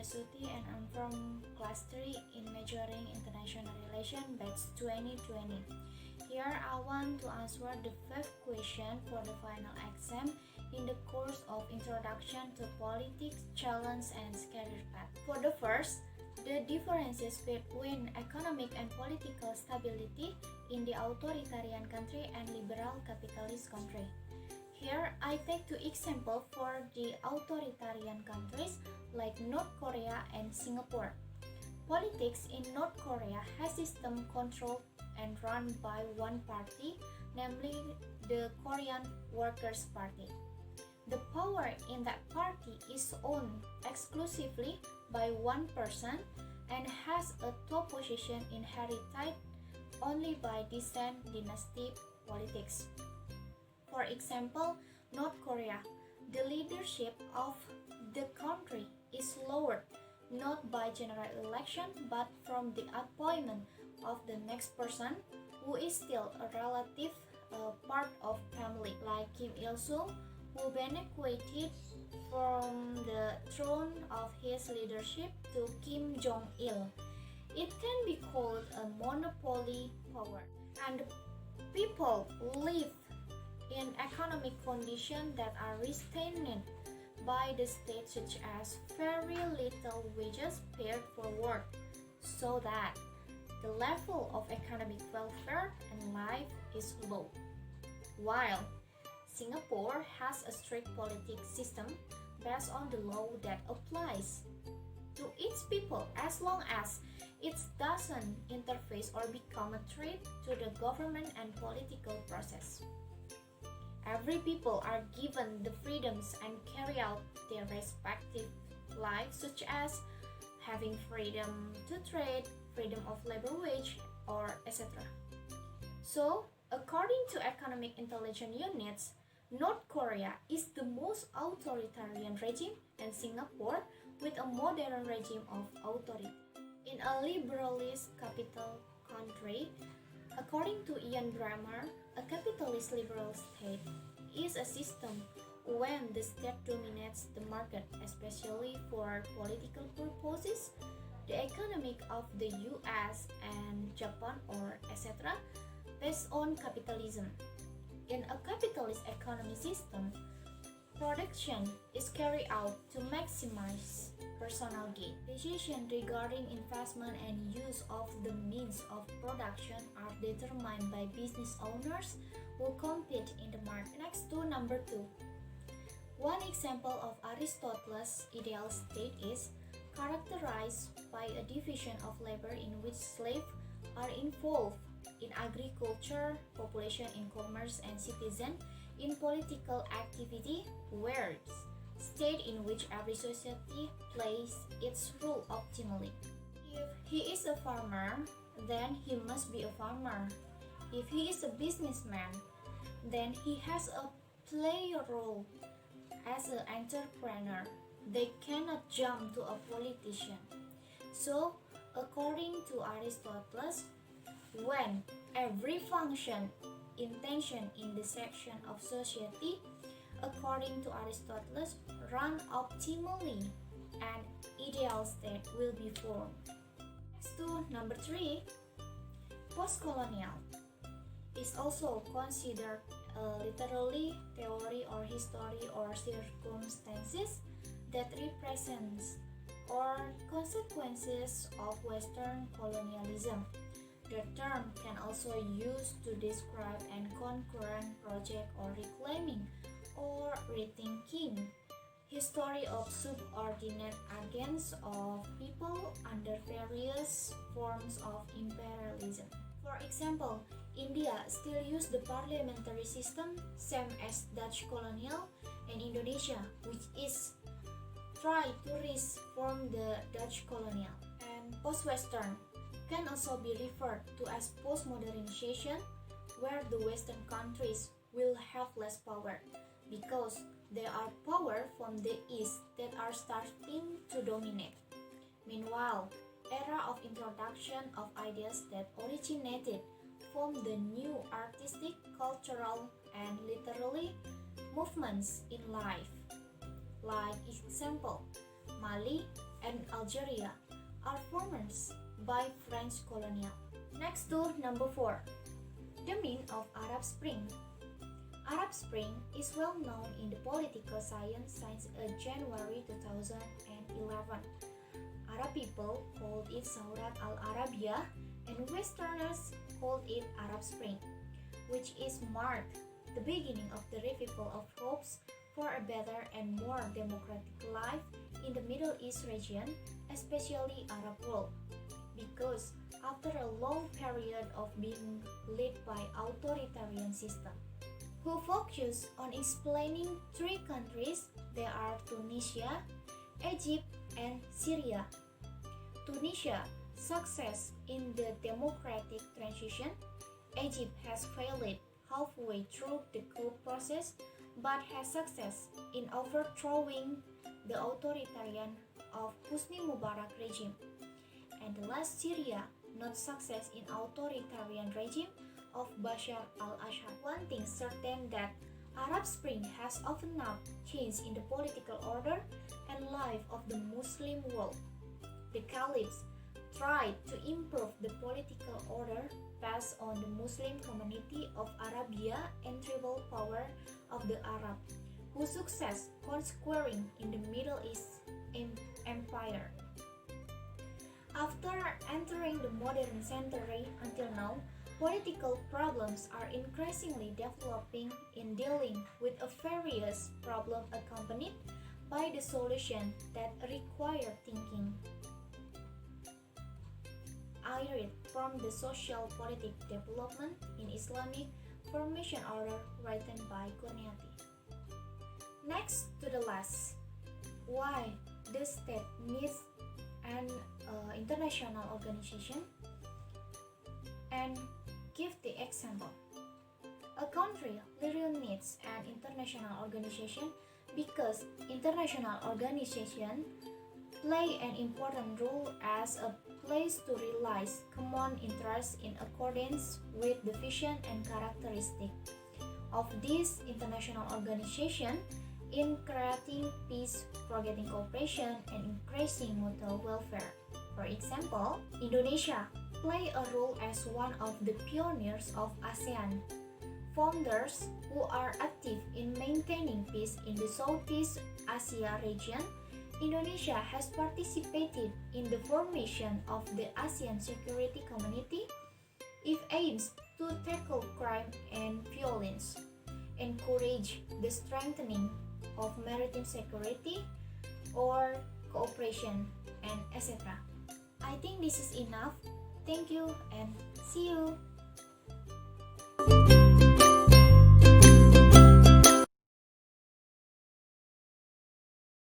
Widyastuti and I'm from class 3 in majoring international relations batch 2020. Here I want to answer the fifth question for the final exam in the course of Introduction to Politics, Challenge and Career Path. For the first, the differences between economic and political stability in the authoritarian country and liberal capitalist country. Here, I take two examples for the authoritarian countries like North Korea and Singapore. Politics in North Korea has system controlled and run by one party, namely the Korean Workers' Party. The power in that party is owned exclusively by one person and has a top position inherited only by descent dynasty politics. For example, North Korea, the leadership of the country is lowered not by general election but from the appointment of the next person who is still a relative part of family, like Kim Il-sung, who benefited from the throne of his leadership to Kim Jong-il. It can be called a monopoly power, and people live in economic conditions that are restrained by the state, such as very little wages paid for work, so that the level of economic welfare and life is low. While Singapore has a strict political system based on the law that applies to its people as long as it doesn't interfere or become a threat to the government and political process. Every people are given the freedoms and carry out their respective lives, such as having freedom to trade, freedom of labor wage, or etc. So, according to economic intelligence units, North Korea is the most authoritarian regime and Singapore with a modern regime of authority. In a liberalist capital country, according to Ian Bremmer, a capitalist liberal state is a system when the state dominates the market, especially for political purposes, the economic of the US and Japan or etc. based on capitalism. In a capitalist economy system, production is carried out to maximize personal gain. Decisions regarding investment and use of the means of production are determined by business owners who compete in the market. Next to number 2. One example of Aristoteles' ideal state is characterized by a division of labor in which slaves are involved in agriculture, population in commerce, and citizen in political activity, whereas state in which every society plays its role optimally. If he is a farmer, then he must be a farmer. If he is a businessman, then he has a play role as an entrepreneur. They cannot jump to a politician. So, according to Aristoteles, when every function, intention in the section of society, according to Aristoteles, run optimally, an ideal state will be formed. Next to number 3, post-colonial is also considered a literary theory or history or circumstances that represents or consequences of Western colonialism. The term can also used to describe an concurrent project or reclaiming or rethinking history of subordinate agents of people under various forms of imperialism. For example, India still use the parliamentary system, same as Dutch colonial, and Indonesia, which is try to reform the Dutch colonial. And post-Western can also be referred to as post-modernization, where the Western countries will have less power because there are power from the East that are starting to dominate. Meanwhile, era of introduction of ideas that originated from the new artistic, cultural, and literary movements in life. Like example, Mali, and Algeria are formed by French colonial. Next to number 4, the meaning of Arab Spring. Arab Spring is well known in the political science since January 2011. Arab people called it Saurat al-Arabia and Westerners called it Arab Spring, which is marked the beginning of the revival of hopes for a better and more democratic life in the Middle East region, especially Arab world, because after a long period of being led by authoritarian system, who focus on explaining 3 countries, they are Tunisia, Egypt, and Syria. Tunisia success in the democratic transition. Egypt has failed halfway through the coup process but has success in overthrowing the authoritarian of Hosni Mubarak regime. And the last, Syria, not success in authoritarian regime of Bashar al-Assad. One thing certain that Arab Spring has often up change in the political order and life of the Muslim world. The caliphs tried to improve the political order based on the Muslim community of Arabia and tribal power of the Arab, who success conquering in the Middle East empire. After entering the modern century until now, political problems are increasingly developing in dealing with a various problem accompanied by the solution that require thinking. I read from the Social Politic Development in Islamic Formation Order written by Koniati. Next to the last, why the state needs an international organization, and give the example. A country really needs an international organization because international organization play an important role as a place to realize common interests in accordance with the vision and characteristic of this international organization in creating peace, promoting cooperation, and increasing mutual welfare. For example, Indonesia play a role as one of the pioneers of ASEAN, founders who are active in maintaining peace in the Southeast Asia region. Indonesia has participated in the formation of the ASEAN Security Community. It aims to tackle crime and violence, encourage the strengthening of maritime security or cooperation, and etc. I think this is enough. Thank you and see you.